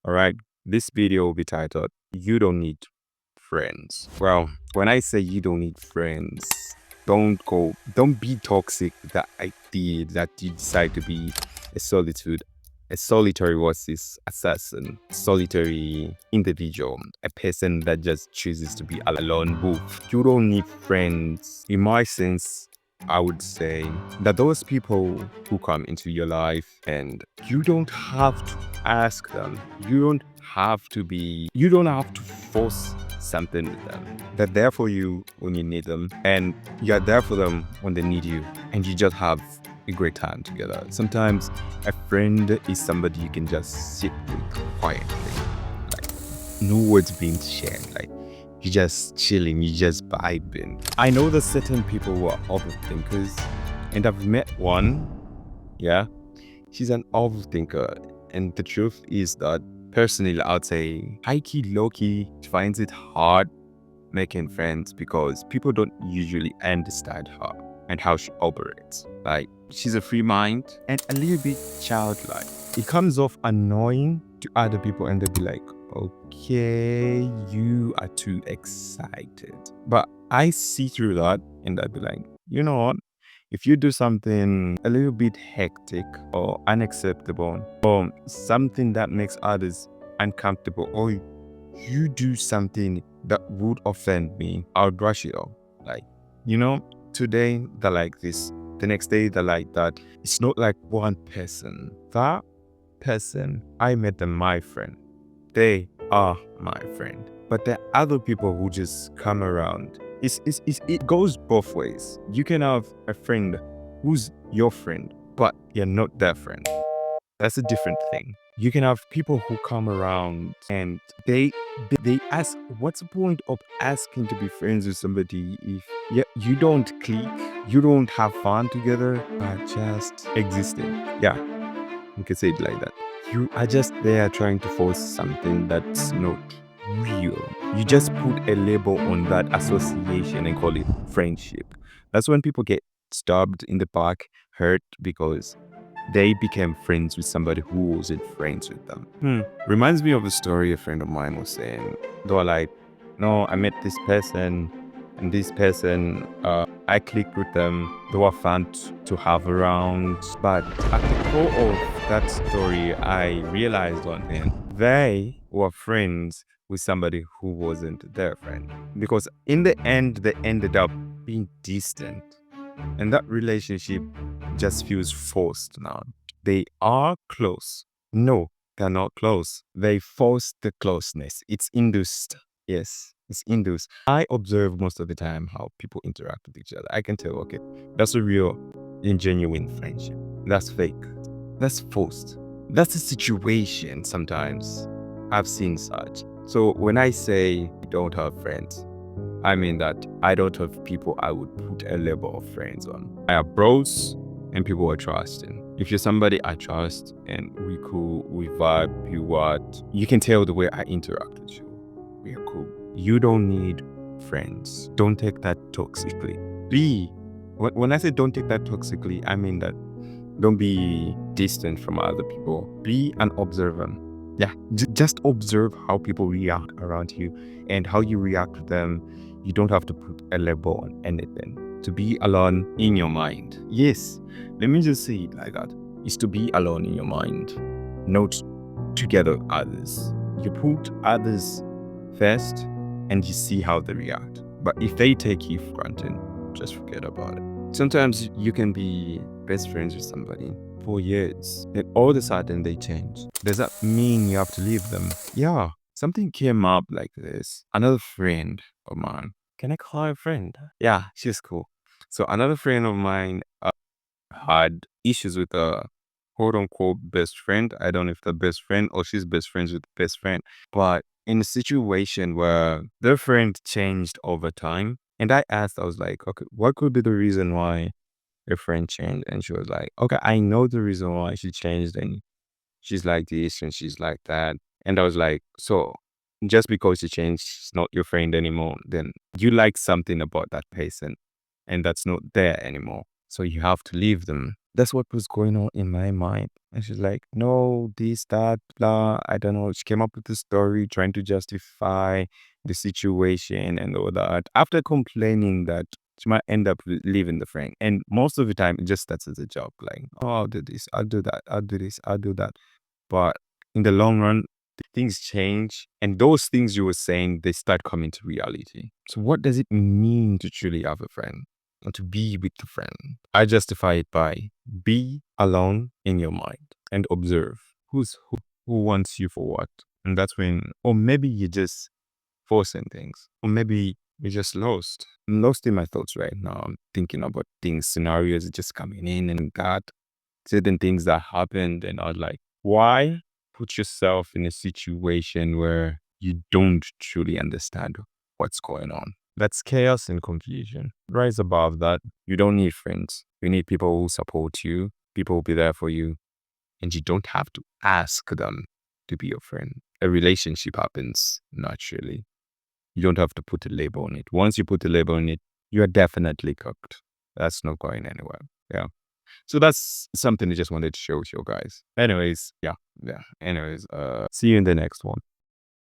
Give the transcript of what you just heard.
All right. This video will be titled, You Don't Need Friends. Well, when I say you don't need friends, don't be toxic with that idea that you decide to be a solitude, a solitary what's this assassin, solitary individual, a person that just chooses to be a lone wolf. You don't need friends. In my sense, I would say that those people who come into your life and you don't have to ask them, you don't have to force something with them. They're there for you when you need them, and you're there for them when they need you, and you just have a great time together. Sometimes a friend is somebody you can just sit with quietly, like no words being shared, like you just chilling, you just vibing. I know that certain people who are overthinkers, and I've met one, yeah, she's an overthinker. And the truth is that personally, I'd say high key, low key, she finds it hard making friends because people don't usually understand her and how she operates. Like, she's a free mind and a little bit childlike. It comes off annoying to other people and they'll be like, okay, you are too excited. But I see through that and I'll be like, you know what? If you do something a little bit hectic or unacceptable or something that makes others uncomfortable, or you do something that would offend me, I'll brush it off. Like, today they're like this, the next day they're like that. It's not like one person. That person, I met them my friend. They are my friend. But there are other people who just come around. It goes both ways. You can have a friend who's your friend, but you're not their friend. That's a different thing. You can have people who come around and they ask, what's the point of asking to be friends with somebody if you don't click, you don't have fun together, but just existing? Yeah, you can say it like that. You are just there trying to force something that's not real. You just put a label on that association and call it friendship. That's when people get stabbed in the back, hurt because they became friends with somebody who wasn't friends with them. Reminds me of a story a friend of mine was saying. They were like, no, I met this person, and this person, I clicked with them. They were fun to have around. But at the core of that story, I realized one thing. They were friends with somebody who wasn't their friend. Because in the end, they ended up being distant. And that relationship just feels forced now. They are close. No, they're not close. They force the closeness. It's induced. Yes, it's induced. I observe most of the time how people interact with each other. I can tell, okay, that's a real and genuine friendship. That's fake. That's forced. That's a situation sometimes. I've seen such. So when I say you don't have friends, I mean that I don't have people I would put a label of friends on. I have bros and people I trust in. If you're somebody I trust and we cool, we vibe, you can tell the way I interact with you. We're cool. You don't need friends. Don't take that toxically. When I say don't take that toxically, I mean that don't be distant from other people. Be an observer. Yeah, just observe how people react around you and how you react to them. You don't have to put a label on anything. To be alone in your mind. Yes, let me just say it like that. Is to be alone in your mind, not together with others. You put others first and you see how they react. But if they take you for granted, just forget about it. Sometimes you can be best friends with somebody for years, then all of a sudden they change. Does that mean you have to leave them? Yeah. Something came up like this. Another friend of mine. Can I call her a friend? Yeah, she's cool. So another friend of mine had issues with a quote unquote best friend. I don't know if the best friend or she's best friends with the best friend. But in a situation where their friend changed over time, and I asked, I was like, okay, what could be the reason why your friend changed? And she was like, okay, I know the reason why she changed, and she's like this and she's like that. And I was like, so just because she changed, she's not your friend anymore, then you like something about that person and that's not there anymore. So you have to leave them. That's what was going on in my mind. And she's like, no, this, that, blah. I don't know. She came up with the story trying to justify the situation and all that. After complaining that she might end up leaving the friend. And most of the time, it just starts as a joke. Like, oh, I'll do this, I'll do that, I'll do this, I'll do that. But in the long run, things change. And those things you were saying, they start coming to reality. So what does it mean to truly have a friend? Or to be with a friend? I justify it by be alone in your mind and observe who wants you for what. And that's when, or maybe you're just forcing things, or maybe you're just lost. I'm lost in my thoughts right now. I'm thinking about things, scenarios just coming in and that certain things that happened, and I was like, why put yourself in a situation where you don't truly understand what's going on? That's chaos and confusion. Rise above that. You don't need friends. You need people who support you. People will be there for you. And you don't have to ask them to be your friend. A relationship happens naturally. You don't have to put a label on it. Once you put a label on it, you are definitely cooked. That's not going anywhere. Yeah. So that's something I just wanted to share with you guys. Anyways, yeah. Anyways, see you in the next one.